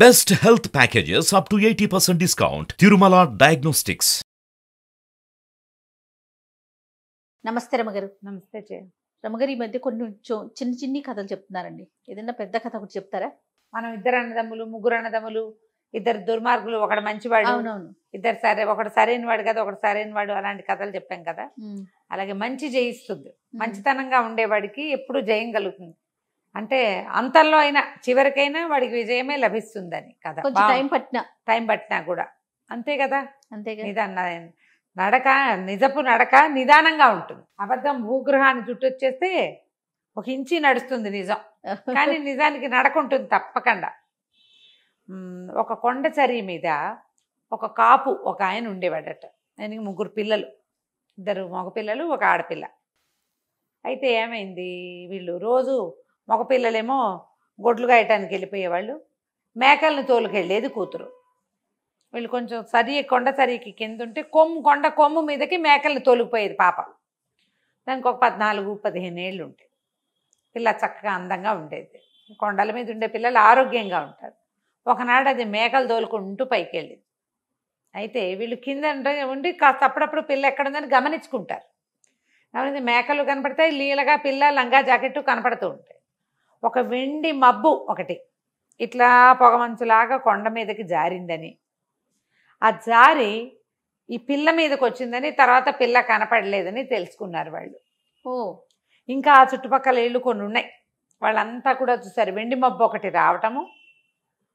Best health packages up to 80% discount. Tirumala Diagnostics. నమస్తే రమగారు. నమస్తే చే రమగారు, ఈ మధ్య కొన్ని చిన్న చిన్ని కథలు చెప్తున్నారండి. ఏదైనా పెద్ద కథ ఒకటి చెప్తారా? మనం ఇద్దరు అన్నదమ్ములు, ముగ్గురు అన్నదమ్ములు, ఇద్దరు దుర్మార్గులు, ఒకడు మంచివాడు, అవునవును. ఇద్దరు ఒకడు సరైన వాడు కదా, ఒకడు సరైన వాడు, అలాంటి కథలు చెప్పాం కదా. అలాగే మంచి జయిస్తుంది. మంచితనంగా ఉండేవాడికి ఎప్పుడు జయం కలుగుతుంది. అంటే అంతంలో అయినా చివరికైనా వాడికి విజయమే లభిస్తుందని కదా. కొంచెం టైం పట్టినా కూడా అంతే కదా. అంతేగా. నిజపు నడక నిదానంగా ఉంటుంది. అబద్ధం భూగృహాన్ని చుట్టొచ్చేస్తే ఒక ఇంచి నడుస్తుంది నిజం, కానీ నిజానికి నడక ఉంటుంది తప్పకుండా. ఒక కొండ చరి మీద ఒక కాపు ఒక ఆయన ఉండేవాడట. ఆయనకి ముగ్గురు పిల్లలు, ఇద్దరు మగపిల్లలు, ఒక ఆడపిల్ల. అయితే ఏమైంది, వీళ్ళు రోజు మగపిల్లలేమో గొడ్లు గాయటానికి వెళ్ళిపోయేవాళ్ళు, మేకల్ని తోలుకెళ్ళేది కూతురు. వీళ్ళు కొంచెం కొండ సరికి కింద ఉంటే కొండ కొమ్ము మీదకి మేకల్ని తోలుకుపోయేది పాప. దానికి ఒక 14-15 ఏళ్ళు ఉంటాయి. పిల్ల చక్కగా అందంగా ఉండేది. కొండల మీద ఉండే పిల్లలు ఆరోగ్యంగా ఉంటారు. ఒకనాడు అది మేకలు తోలుకుంటూ పైకి వెళ్ళింది. అయితే వీళ్ళు కింద ఉండి కాస్త అప్పుడప్పుడు పిల్ల ఎక్కడుందని గమనించుకుంటారు. గమనించి మేకలు కనపడతాయి, లీలగా పిల్ల లంగా జాకెట్టు కనపడుతూ ఉంటాయి. ఒక వెండి మబ్బు ఒకటి ఇట్లా పొగమంచులాగా కొండ మీదకి జారిందని, ఆ జారి ఈ పిల్ల మీదకి వచ్చిందని, తర్వాత పిల్ల కనపడలేదని తెలుసుకున్నారు వాళ్ళు. ఇంకా ఆ చుట్టుపక్కల ఇళ్ళు కొన్ని ఉన్నాయి. వాళ్ళంతా కూడా చూసారు వెండి మబ్బు ఒకటి రావటము.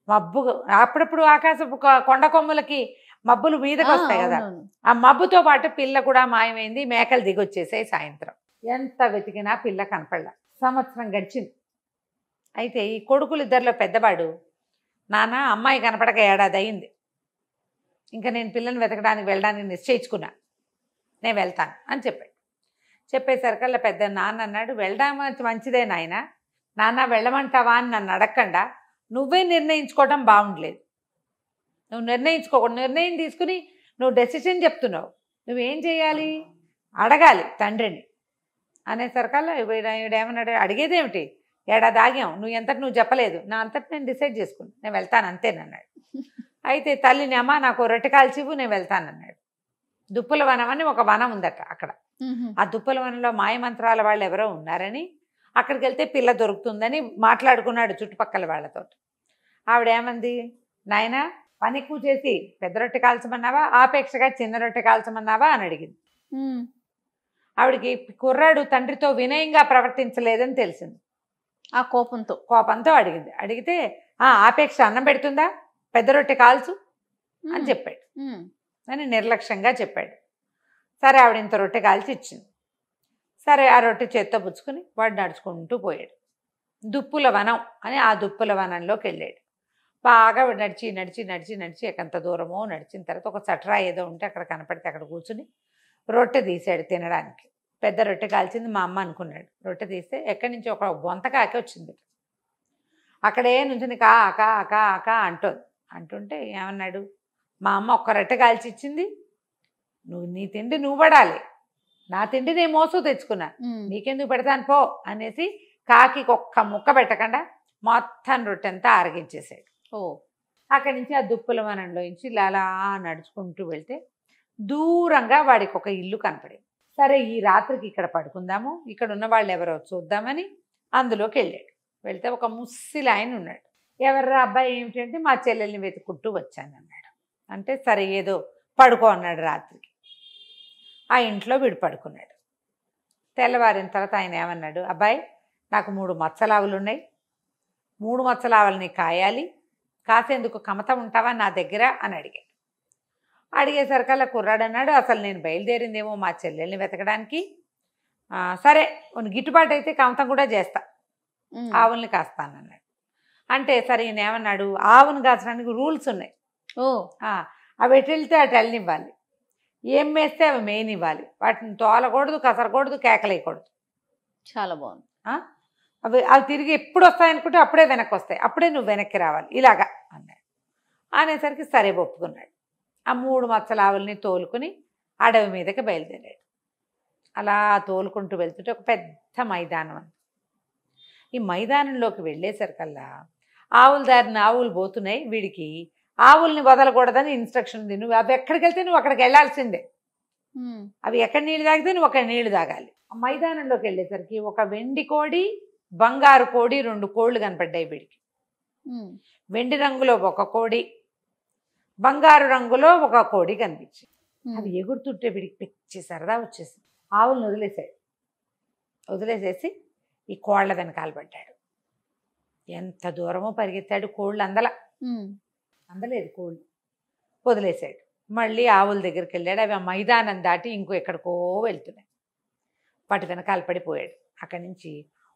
మబ్బు అప్పుడప్పుడు ఆకాశపు కొండ కొమ్ములకి మబ్బులు మీదకి వస్తాయి కదా, ఆ మబ్బుతో పాటు పిల్ల కూడా మాయమైంది. మేకలు దిగొచ్చేసాయి. సాయంత్రం ఎంత వెతికినా పిల్ల కనపడలా. సంవత్సరం గడిచింది. అయితే ఈ కొడుకులు ఇద్దరిలో పెద్దవాడు, నాన్న అమ్మాయి కనపడక ఏడాది అయింది, ఇంకా నేను పిల్లని వెతకడానికి వెళ్ళడానికి నిశ్చయించుకున్నా, నేను వెళ్తాను అని చెప్పాడు. చెప్పేసరికల్లా పెద్ద నాన్న అన్నాడు, వెళ్ళడం మంచిదే నాయన, నాన్న వెళ్ళమంటావా అని నన్ను అడగకుండా నువ్వే నిర్ణయించుకోవడం బాగుండలేదు. నువ్వు నిర్ణయించుకోకూడదు, నిర్ణయం తీసుకుని నువ్వు డెసిషన్ చెప్తున్నావు, నువ్వేం చేయాలి, అడగాలి తండ్రిని అనేసరికల్లా వీడేమన్నాడు, అడిగేదేమిటి, ఏడాది ఆగాం, నువ్వు ఎంతటి నువ్వు చెప్పలేదు, నా అంతటి నేను డిసైడ్ చేసుకున్నాను, నేను వెళ్తాను అంతేనన్నాడు. అయితే తల్లిని, అమ్మ నాకు రొట్టె కాల్చివు, నేను వెళ్తానన్నాడు. దుప్పుల వనం అని ఒక వనం ఉందట అక్కడ. ఆ దుప్పుల వనంలో మాయమంత్రాల వాళ్ళు ఎవరో ఉన్నారని, అక్కడికి వెళ్తే పిల్ల దొరుకుతుందని మాట్లాడుకున్నాడు చుట్టుపక్కల వాళ్ళతో. ఆవిడేమంది, నాయన పని ఎక్కువ చేసి పెద్ద రొట్టె కాల్చమన్నావా, ఆపేక్షగా చిన్న రొట్టె కాల్చమన్నావా అని అడిగింది. ఆవిడికి కుర్రాడు తండ్రితో వినయంగా ప్రవర్తించలేదని తెలిసింది. ఆ కోపంతో అడిగింది. అడిగితే ఆపేక్ష అన్నం పెడుతుందా, పెద్ద రొట్టె కాల్చు అని చెప్పాడు. అని నిర్లక్ష్యంగా చెప్పాడు. సరే ఆవిడ ఇంత రొట్టె కాల్చి ఇచ్చింది. సరే ఆ రొట్టె చేత్తో పుచ్చుకుని వాడు నడుచుకుంటూ పోయాడు. దుప్పుల వనం అని ఆ దుప్పుల వనంలోకి వెళ్ళాడు. బాగా నడిచి నడిచి నడిచి నడిచి ఎకంత దూరమో నడిచిన తర్వాత ఒక చట్రా ఏదో ఉంటే అక్కడ కనపడితే అక్కడ కూర్చుని రొట్టె తీసాడు తినడానికి. పెద్ద రొట్టె కాల్చింది మా అమ్మ అనుకున్నాడు. రొట్టె తీస్తే ఎక్కడి నుంచి ఒక బొంతకాకి వచ్చింది. అక్కడే నుంచి కా కా కా కా అంటుంటే ఏమన్నాడు, మా అమ్మ ఒక్క రొట్టె కాల్చి ఇచ్చింది, నీ తిండి నువ్వు పడాలి, నా తిండి నేను మోసు తెచ్చుకున్నా, నీకెందుకు పెడతాను పో అనేసి కాకి ఒక్క ముక్క పెట్టకుండా మొత్తం రొట్టె అంతా ఆరగించేసాడు. అక్కడి నుంచి ఆ దుప్పుల వనంలో నుంచి అలా నడుచుకుంటూ వెళ్తే దూరంగా వాడికి ఒక ఇల్లు కనపడింది. సరే ఈ రాత్రికి ఇక్కడ పడుకుందాము, ఇక్కడ ఉన్న వాళ్ళు ఎవరో చూద్దామని అందులోకి వెళ్ళాడు. వెళ్తే ఒక ముస్సిలి ఆయన ఉన్నాడు. ఎవర్రా అబ్బాయి ఏమిటంటే, మా చెల్లెల్ని వెతుక్కుంటూ వచ్చాను అన్నాడు. అంటే సరే ఏదో పడుకో అన్నాడు. రాత్రికి ఆ ఇంట్లో వీడు పడుకున్నాడు. తెల్లవారిన తర్వాత ఆయన ఏమన్నాడు, అబ్బాయి నాకు 3 మచ్చలావులు ఉన్నాయి, 3 మచ్చలావులని కాయాలి, కాసేందుకు కమతం ఉంటావా నా దగ్గర అని అడిగాడు. అడిగేసరికల్లా కుర్రాడు అన్నాడు, అసలు నేను బయలుదేరిందేమో మా చెల్లెల్ని వెతకడానికి, సరే గిట్టుబాటు అయితే కమతం కూడా చేస్తా, ఆవుల్ని కాస్తానన్నాడు. అంటే సరే ఈయన ఏమన్నాడు, ఆవును కాచడానికి రూల్స్ ఉన్నాయి, అవి ఎటు వెళ్తే అటు వెళ్ళనివ్వాలి, ఏం వేస్తే అవి మేయనివ్వాలి, వాటిని తోలకూడదు, కసరకూడదు, కేకలేయకూడదు. చాలా బాగుంది. అవి తిరిగి ఎప్పుడు వస్తాయనుకుంటే అప్పుడే వెనక్కి వస్తాయి, అప్పుడే నువ్వు వెనక్కి రావాలి ఇలాగా అన్నాడు. అనేసరికి సరే ఒప్పుకున్నాడు. ఆ 3 మచ్చల ఆవుల్ని తోలుకుని అడవి మీదకి బయలుదేరాడు. అలా తోలుకుంటూ వెళ్తుంటే ఒక పెద్ద మైదానం. ఈ మైదానంలోకి వెళ్ళేసరికల్లా ఆవుల దారిని ఆవులు పోతున్నాయి, వీడికి ఆవుల్ని వదలకూడదని ఇన్స్ట్రక్షన్ ఉంది. నువ్వు అవి ఎక్కడికి వెళ్తే నువ్వు అక్కడికి వెళ్ళాల్సిందే. అవి ఎక్కడ నీళ్ళు తాగితే నువ్వు అక్కడ నీళ్లు తాగాలి. మైదానంలోకి వెళ్ళేసరికి ఒక వెండి కోడి, బంగారు కోడి, 2 కోళ్ళు కనపడ్డాయి వీడికి. వెండి రంగులో ఒక కోడి, బంగారు రంగులో ఒక కోడి కనిపించింది. అవి ఎగురుతుంటే వీడికి పిచ్చి సరదా వచ్చేసింది. ఆవులను వదిలేసేసి ఈ కోళ్ల వెనకాల పడ్డాడు. ఎంత దూరమో పరిగెత్తాడు, కోళ్ళు అందలేదు కోళ్ళు. వదిలేశాడు. మళ్ళీ ఆవుల దగ్గరికి వెళ్ళాడు. అవి ఆ మైదానం దాటి ఇంకో ఎక్కడికో వెళ్తున్నాయి. వాటి వెనకాల పడిపోయాడు. అక్కడి నుంచి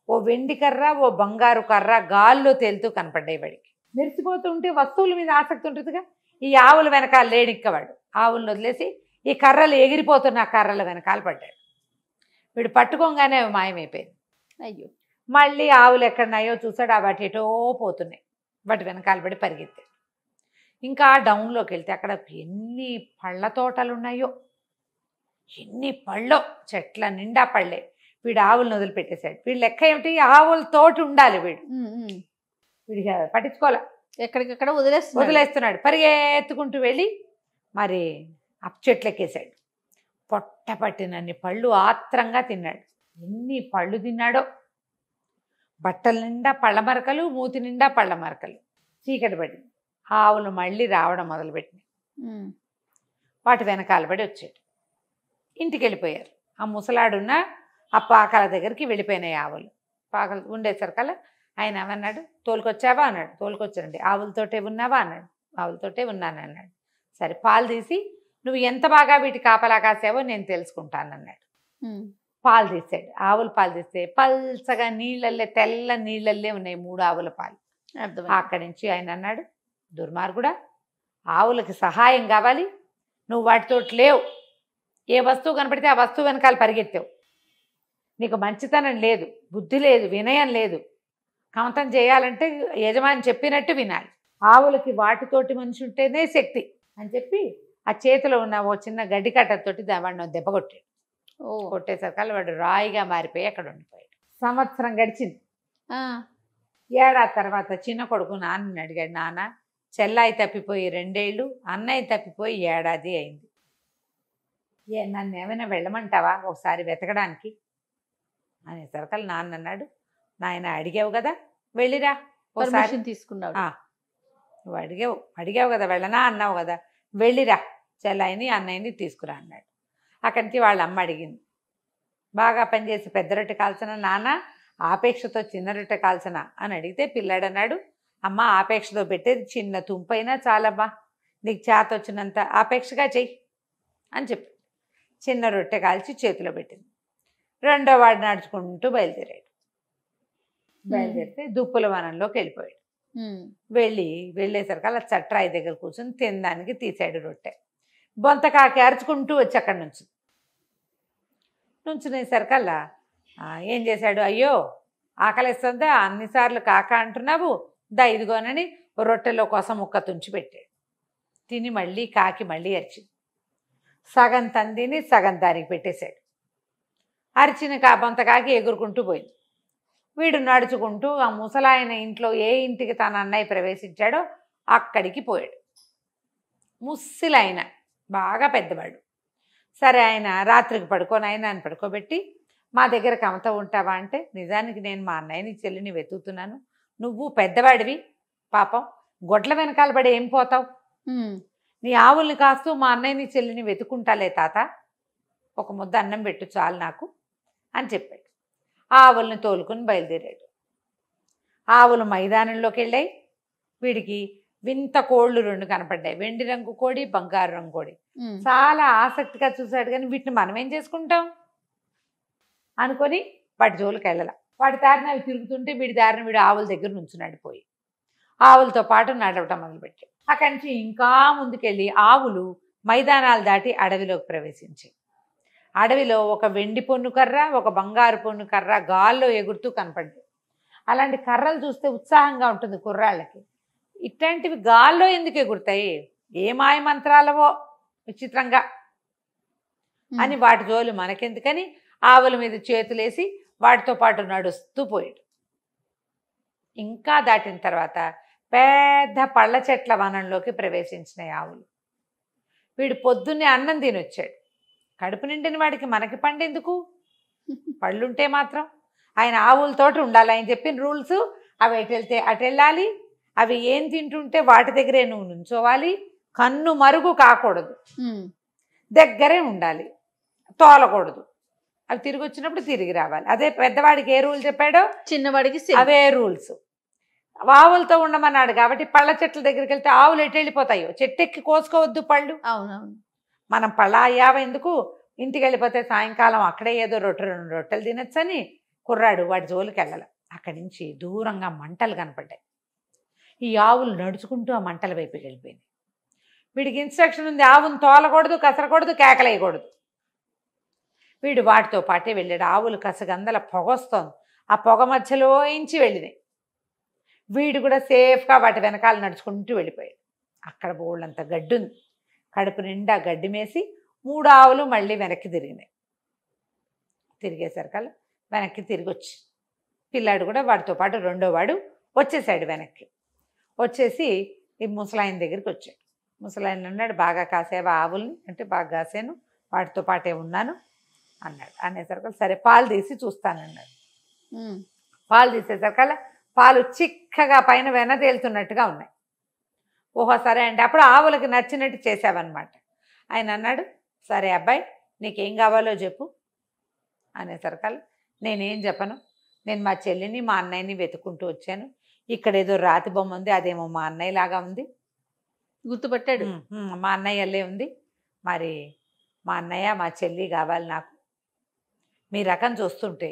ఓ వెండి కర్ర, ఓ బంగారు కర్ర గాల్లో తేలుతూ కనపడ్డాయి వాడికి. మెరిసిపోతుంటే వస్తువుల మీద ఆసక్తి ఉంటుందిగా. ఈ ఆవుల వెనకాల లేడిక్కవాడు. ఆవులను వదిలేసి ఈ కర్రలు ఎగిరిపోతున్న ఆ కర్రల వెనకాల పడ్డాడు. వీడు పట్టుకోగానే అవి మాయమైపోయింది. అయ్యో. మళ్ళీ ఆవులు ఎక్కడున్నాయో చూసాడు. ఆ వాటి ఎటో పోతున్నాయి. వాటి వెనకాల పడి పరిగెత్తాడు. ఇంకా డౌన్లోకి వెళ్తే అక్కడ ఎన్ని పళ్ళ తోటలు ఉన్నాయో, ఎన్ని పళ్ళో, చెట్ల నిండా పళ్ళే. వీడు ఆవులను వదిలిపెట్టేశాడు. వీడు లెక్క ఏమిటి, ఆవుల తోటి ఉండాలి. వీడికి పట్టించుకోలే, ఎక్కడికక్కడ వదిలేస్తున్నాడు. పరిగెత్తుకుంటూ వెళ్ళి మరి చెట్లు ఎక్కేశాడు. పొట్ట పట్టినన్ని పళ్ళు ఆత్రంగా తిన్నాడు. ఎన్ని పళ్ళు తిన్నాడో. బట్టల నిండా పళ్ళ మరకలు, మూతి నిండా పళ్ళ మరకలు. చీకటి పడింది. ఆవులు మళ్ళీ రావడం మొదలుపెట్టినాయి. వాటి వెనకాల పడి వచ్చాడు. ఇంటికి వెళ్ళిపోయారు. ఆ ముసలాడున్న ఆ పాకల దగ్గరికి వెళ్ళిపోయినాయి ఆవులు. పాకలు ఉండేసరికల్లా ఆయన ఏమన్నాడు, తోలుకొచ్చావా అన్నాడు. తోలుకొచ్చానండి. ఆవులతోటే ఉన్నావా అన్నాడు. ఆవులతోటే ఉన్నాను అన్నాడు. సరే, పాలు తీసి నువ్వు ఎంత బాగా వీటి కాపలా కాసావో నేను తెలుసుకుంటానన్నాడు. పాలు తీసాడు. ఆవుల పాలు తీస్తే పల్చగా నీళ్ళల్లే, తెల్ల నీళ్ళల్లే ఉన్నాయి 3 ఆవుల పాలు. అక్కడి నుంచి ఆయన అన్నాడు, దుర్మార్గుడా, ఆవులకి సహాయం కావాలి, నువ్వు వాటితో లేవు. ఏ వస్తువు కనపడితే ఆ వస్తువు వెనకాల పరిగెత్తావు. నీకు మంచితనం లేదు, బుద్ధి లేదు, వినయం లేదు. కమతం చేయాలంటే యజమాని చెప్పినట్టు వినాలి. ఆవులకి వాటితోటి మనిషి ఉంటేనే శక్తి అని చెప్పి ఆ చేతిలో ఉన్న ఓ చిన్న గడ్డి కట్టతోటి వాడిని దెబ్బ కొట్టాడు. కొట్టేసరికల్లా వాడు రాయిగా మారిపోయి అక్కడ ఉండిపోయాడు. సంవత్సరం గడిచింది. ఏడాది తర్వాత చిన్న కొడుకు నాన్నని అడిగాడు, నాన్న, చెల్లాయి తప్పిపోయి 2 ఏళ్ళు, అన్నయ్య తప్పిపోయి ఏడాది అయింది. నన్ను ఏమైనా వెళ్ళమంటావా ఒకసారి వెతకడానికి అనేసరికల్లా నాన్న అన్నాడు, నాయన అడిగావు కదా, వెళ్ళిరా ఒకసారి తీసుకున్నావు. నువ్వు అడిగావు కదా, వెళ్ళనా అన్నావు కదా, వెళ్ళిరా, చెల్లాయిని అన్నయ్యని తీసుకురా అన్నాడు. అక్కడి నుంచి వాళ్ళ అమ్మ అడిగింది, బాగా పనిచేసి పెద్ద రొట్టె కాల్చిన నాన్న, ఆపేక్షతో చిన్న రొట్టె కాల్చనా అని అడిగితే పిల్లాడు అన్నాడు, అమ్మ ఆపేక్షతో పెట్టేది చిన్న తుంపైనా చాలమ్మా, నీకు చేత వచ్చినంత ఆపేక్షగా చెయ్యి అని చెప్పి చిన్న రొట్టె కాల్చి చేతిలో పెట్టింది. 2వ వాడు నడుచుకుంటూ బయలుదేరితే దుప్పుల వనంలోకి వెళ్ళిపోయాడు. వెళ్ళేసరికి అలా చట్రాయి దగ్గర కూర్చొని తినడానికి తీసాడు రొట్టె. బొంతకాకి అరుచుకుంటూ వచ్చి అక్కడి నుంచునేసరికల్లా ఏం చేశాడు, అయ్యో ఆకలిస్తుందా, అన్నిసార్లు కాక అంటున్నావు, ఇదిగోనని రొట్టెలో కోసం ముక్క తుంచి పెట్టాడు. తిని మళ్ళీ కాకి మళ్ళీ అరిచింది. సగం తందిని సగం దానికి పెట్టేశాడు. అరిచిన బొంతకాకి ఎగురుకుంటూ పోయింది. వీడు నడుచుకుంటూ ఆ ముసలాయన ఇంట్లో ఏ ఇంటికి తన అన్నయ్య ప్రవేశించాడో అక్కడికి పోయాడు. ముస్సిలాయన బాగా పెద్దవాడు. సరే, ఆయన రాత్రికి ఆయన పడుకోబెట్టి, మా దగ్గర కమత ఉంటావా అంటే, నిజానికి నేను మా అన్నయ్యని చెల్లిని వెతుకుతున్నాను, నువ్వు పెద్దవాడివి, పాపం గొడ్ల వెనకాల పడి ఏం పోతావు, నీ ఆవుల్ని కాస్తూ మా అన్నయ్యని చెల్లిని వెతుకుంటాలే తాత, ఒక ముద్ద అన్నం పెట్టు చాలు నాకు అని చెప్పాడు. ఆవుల్ని తోలుకుని బయలుదేరాడు. ఆవులు మైదానంలోకి వెళ్ళాయి. వీడికి వింత కోళ్ళు 2 కనపడ్డాయి, వెండి రంగు కోడి, బంగారు రంగు కోడి. చాలా ఆసక్తిగా చూశాడు, కానీ వీటిని మనం ఏం చేసుకుంటాం అనుకొని వాటి జోలికి వెళ్ళాల. వాటి దారిన అవి తిరుగుతుంటే వీడి దారిన వీడు ఆవుల దగ్గర నుంచున్నాడు. పోయి ఆవులతో పాటు నడవటం మొదలుపెట్టాడు. అక్కడి నుంచి ఇంకా ముందుకెళ్ళి ఆవులు మైదానాలు దాటి అడవిలోకి ప్రవేశించాయి. అడవిలో ఒక వెండి పొన్ను కర్ర, ఒక బంగారు పొన్ను కర్ర గాల్లో ఎగురుతూ కనపడ్డాయి. అలాంటి కర్రలు చూస్తే ఉత్సాహంగా ఉంటుంది కుర్రాళ్ళకి. ఇట్లాంటివి గాల్లో ఎందుకు ఎగురుతాయి, ఏ మాయ మంత్రాలవో విచిత్రంగా అని వాటి జోలు మనకెందుకని ఆవుల మీద చేతులేసి వాటితో పాటు నడుస్తూ పోయాడు. ఇంకా దాటిన తర్వాత పెద్ద పళ్ళ చెట్ల వనంలోకి ప్రవేశించినాయి ఆవులు. వీడు పొద్దున్నే అన్నం తినొచ్చాడు. కడుపు నిండిన వాడికి మనకి పండెందుకు, పళ్ళుంటే మాత్రం. ఆయన ఆవులతోటి ఉండాలి, ఆయన చెప్పిన రూల్స్. అవి ఎటు వెళ్తే అటు వెళ్ళాలి, అవి ఏం తింటుంటే వాటి దగ్గరే నువ్వు నుంచోవాలి, కన్ను మరుగు కాకూడదు, దగ్గరే ఉండాలి, తోలకూడదు, అవి తిరిగి వచ్చినప్పుడు తిరిగి రావాలి. అదే పెద్దవాడికి ఏ రూల్ చెప్పాడో చిన్నవాడికి అవే రూల్స్. ఆవులతో ఉండమన్నాడు కాబట్టి పళ్ళ చెట్ల దగ్గరికి వెళ్తే ఆవులు ఎటు వెళ్ళిపోతాయో, చెట్టు ఎక్కి కోసుకోవద్దు పళ్ళు. అవునవును. మనం పళ్ళ అయ్యావ ఎందుకు, ఇంటికి వెళ్ళిపోతే సాయంకాలం అక్కడే ఏదో రెండు రొట్టెలు తినొచ్చని కుర్రాడు వాడి జోలికి వెళ్ళాలి. అక్కడి నుంచి దూరంగా మంటలు కనపడ్డాయి. ఈ ఆవులు నడుచుకుంటూ ఆ మంటల వైపుకి వెళ్ళిపోయింది. వీడికి ఇన్స్ట్రక్షన్ ఉంది, ఆవును తోలకూడదు, కసరకూడదు, కేకలేయకూడదు. వీడు వాటితో పాటే వెళ్ళాడు. ఆవులు కసగందల పొగ వస్తోంది, ఆ పొగ మధ్యలో ఇంచి వెళ్ళినాయి. వీడు కూడా సేఫ్గా వాటి వెనకాల నడుచుకుంటూ వెళ్ళిపోయాడు. అక్కడ బోళ్ళంత గడ్డి ఉంది. కడుపు నిండా గడ్డి మేసి 3 ఆవులు మళ్ళీ వెనక్కి తిరిగినాయి. తిరిగేసరికల్లా వెనక్కి తిరిగి వచ్చి పిల్లాడు కూడా వాడితో పాటు రెండో వాడు వచ్చేసాడు. వెనక్కి వచ్చేసి ఈ ముసలాయన దగ్గరికి వచ్చాడు. ముసలాయన అన్నాడు, బాగా కాసేవా ఆవుల్ని అంటే, బాగా కాసాను, వాటితో పాటే ఉన్నాను అన్నాడు. అనేసరికల్లా సరే పాలు తీసి చూస్తానన్నాడు. పాలు తీసేసరికల్లా పాలు చిక్కగా పైన వెన తేలుతున్నట్టుగా ఉన్నాయి. ఓహో సరే అండి, అప్పుడు ఆవులకి నచ్చినట్టు చేసావన్నమాట. ఆయన అన్నాడు, సరే అబ్బాయి నీకేం కావాలో చెప్పు అనేసరికల్లా నేనేం చెప్పను, నేను మా చెల్లిని మా అన్నయ్యని వెతుక్కుంటూ వచ్చాను. ఇక్కడ ఏదో రాతి బొమ్మ ఉంది, అదేమో మా అన్నయ్య లాగా ఉంది. గుర్తుపట్టాడు. మా అన్నయ్యలే ఉంది. మరి మా అన్నయ్య మా చెల్లి కావాలి నాకు. మీ రకం చూస్తుంటే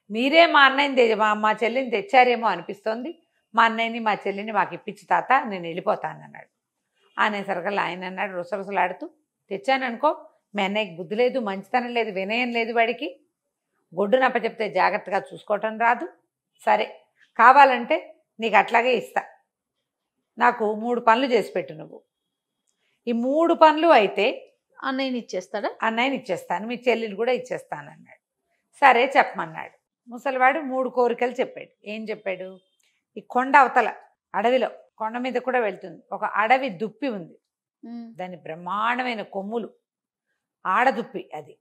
మీరే మా అన్నయ్యని మా చెల్లిని తెచ్చారేమో అనిపిస్తోంది. మా అన్నయ్యని మా చెల్లిని మాకు ఇప్పించి తాత, నేను వెళ్ళిపోతాను అన్నాడు. అనేసరికల్లా ఆయన అన్నాడు రుసరుసలాడుతూ, తెచ్చాననుకో, మీ అన్నయ్యకి బుద్ధి లేదు, మంచితనం లేదు, వినయం లేదు, వాడికి గొడ్డు నప్ప చెప్తే జాగ్రత్తగా చూసుకోవటం రాదు. సరే కావాలంటే నీకు అట్లాగే ఇస్తా, నాకు 3 పనులు చేసి పెట్టు నువ్వు. ఈ 3 పనులు అయితే అన్నయ్యని ఇచ్చేస్తాడా? అన్నయ్యని ఇచ్చేస్తాను, మీ చెల్లిని కూడా ఇచ్చేస్తాను అన్నాడు. సరే చెప్పమన్నాడు. ముసలివాడు 3 కోరికలు చెప్పాడు. ఏం చెప్పాడు, ఈ కొండ అవతల అడవిలో, కొండ మీద కూడా వెళ్తుంది, ఒక అడవి దుప్పి ఉంది. దాని బ్రహ్మాండమైన కొమ్ములు, ఆడదుప్పి, అది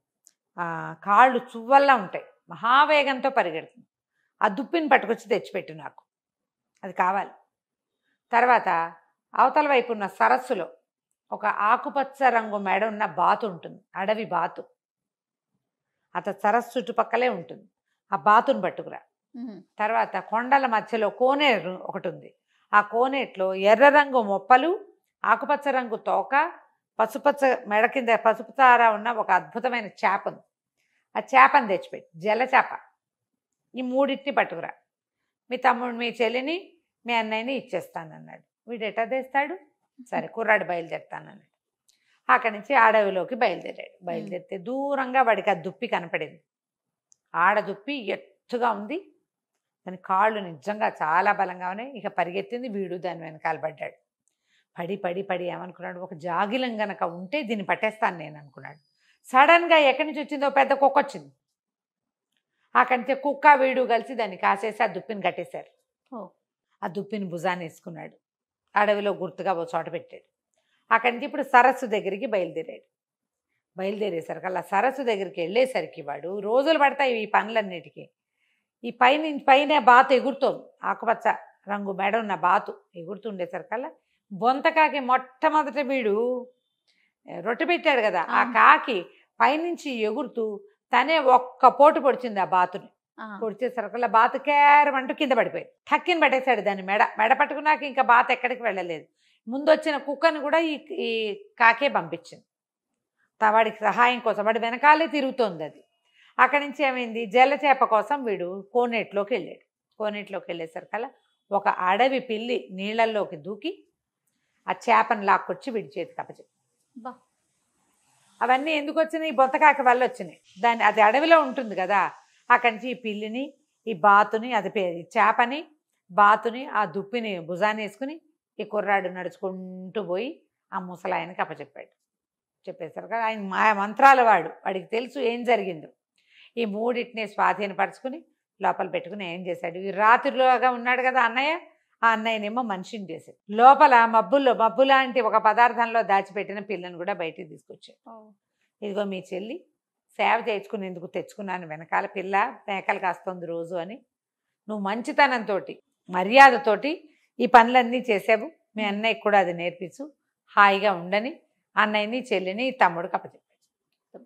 కాళ్ళు చువ్వల్లా ఉంటాయి, మహావేగంతో పరిగెడుతుంది. ఆ దుప్పిని పట్టుకొచ్చి తెచ్చిపెట్టు నాకు, అది కావాలి. తర్వాత అవతల వైపు ఉన్న సరస్సులో ఒక ఆకుపచ్చ రంగు మెడ ఉన్న బాతు ఉంటుంది, అడవి బాతు. అత సరస్సు చుట్టుపక్కలే ఉంటుంది, ఆ బాతును పట్టుకురా. తర్వాత కొండల మధ్యలో కోనేరు ఒకటి ఉంది, ఆ కోనేట్లో ఎర్ర రంగు మొప్పలు, ఆకుపచ్చ రంగు తోక, పసుపచ్చ మెడ కింద పసుపు తార ఉన్న ఒక అద్భుతమైన చేప ఉంది. ఆ చేపను తెచ్చిపెట్టి, జల చేప. ఈ 3 పట్టుకురా, మీ తమ్ముడు మీ చెల్లిని మీ అన్నయ్యని ఇచ్చేస్తానన్నాడు. వీడు ఎట్టా తెస్తాడు? సరే కుర్రాడు బయలుదేరుతానన్నాడు. అక్కడి నుంచి అడవిలోకి బయలుదేరాడు. బయలుదేరితే దూరంగా వాడికి ఆ దుప్పి కనపడింది. ఆడదుప్పి ఎత్తుగా ఉంది, దాని కాళ్ళు నిజంగా చాలా బలంగా ఉన్నాయి. ఇక పరిగెత్తింది, వీడు దాని వెనకాల పడ్డాడు. పడి పడి పడి ఏమనుకున్నాడు, ఒక జాగిలం గనక ఉంటే దీన్ని పట్టేస్తాను నేను అనుకున్నాడు. సడన్గా ఎక్కడి నుంచి వచ్చిందో పెద్ద కుక్క వచ్చింది. అక్కడి నుంచి కుక్క వీడు కలిసి దాన్ని కాసేసి ఆ దుప్పిని కట్టేశారు. ఆ దుప్పిని భుజాన్ని వేసుకున్నాడు, అడవిలో గుర్తుగా ఓ చోట పెట్టాడు. అక్కడి నుంచి ఇప్పుడు సరస్సు దగ్గరికి బయలుదేరాడు. బయలుదేరేసరికి అలా సరస్సు దగ్గరికి వెళ్ళేసరికి వాడు రోజులు పడతాయి ఈ పనులన్నిటికీ. ఈ పైన బాతు ఎగురుతోంది, ఆకుపచ్చ రంగు మెడ ఉన్న బాతు ఎగురుతుండేసరికల్లా బొంతకాకి మొట్టమొదట వీడు రొట్టె పెట్టాడు కదా, ఆ కాకి పైనుంచి ఎగురుతూ తనే ఒక్క పోటు పొడిచింది ఆ బాతుని. పొడిచేసరికల్లా బాతు కేరమంటూ కింద పడిపోయింది. టక్కిని పట్టేశాడు దాన్ని. మెడ పట్టుకున్నాక ఇంకా బాతు ఎక్కడికి వెళ్ళలేదు. ముందొచ్చిన కుక్కని కూడా ఈ కాకే పంపించింది వాడికి సహాయం కోసం. వాడి వెనకాలే తిరుగుతోంది అది. అక్కడి నుంచి ఏమైంది, జల చేప కోసం వీడు కోనేట్లోకి వెళ్ళాడు. కోనేట్లోకి వెళ్ళేసరికల్లా ఒక అడవి పిల్లి నీళ్ళల్లోకి దూకి ఆ చేపను లాక్కొచ్చి వీడి చేతికి అప్పచెప్పి. అవన్నీ ఎందుకు వచ్చినాయి, బొంతకాక వల్ల వచ్చినాయి. అది అడవిలో ఉంటుంది కదా, అక్కడి నుంచి ఈ పిల్లిని, ఈ బాతుని, అది చేపని, బాతుని, ఆ దుప్పిని భుజాన్ని వేసుకుని ఈ కుర్రాడు నడుచుకుంటూ పోయి ఆ ముసలాయనకి అప్పచెప్పాడు. చెప్పేసరికి ఆయన మంత్రాల వాడికి తెలుసు ఏం జరిగిందో. ఈ 3 స్వాధీనపరుచుకుని లోపల పెట్టుకుని ఏం చేశాడు, ఈ రాత్రిలోగా ఉన్నాడు కదా అన్నయ్య, ఆ అన్నయ్యనేమో మనిషిని చేశాడు. లోపల మబ్బు లాంటి ఒక పదార్థంలో దాచిపెట్టిన పిల్లని కూడా బయటికి తీసుకొచ్చాడు. ఇదిగో మీ చెల్లి సేవ చేయించుకునేందుకు తెచ్చుకున్నాను, వెనకాల పిల్ల మేకలు కాస్తుంది రోజు అని. నువ్వు మంచితనంతో మర్యాదతోటి ఈ పనులన్నీ చేసావు, మీ అన్నయ్యకి కూడా అది నేర్పించు, హాయిగా ఉండని అన్నయ్యని చెల్లిని తమ్ముడికి అప్పచెప్పాడు.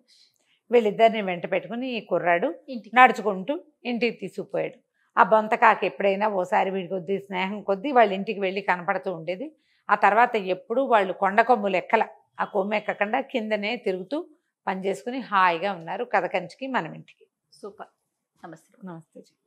వీళ్ళిద్దరిని వెంట పెట్టుకుని ఈ కుర్రాడు నడుచుకుంటూ ఇంటికి తీసుకుపోయాడు. ఆ బొంతకాకి ఎప్పుడైనా ఓసారి వీడి కొద్దీ స్నేహం కొద్దీ వాళ్ళ ఇంటికి వెళ్ళి కనపడుతూ ఉండేది. ఆ తర్వాత ఎప్పుడూ వాళ్ళు కొండ కొమ్ములు ఎక్కల, ఆ కొమ్ము ఎక్కకుండా కిందనే తిరుగుతూ పనిచేసుకుని హాయిగా ఉన్నారు. కథ కంచికి మనం ఇంటికి. సూపర్. నమస్తే. నమస్తే.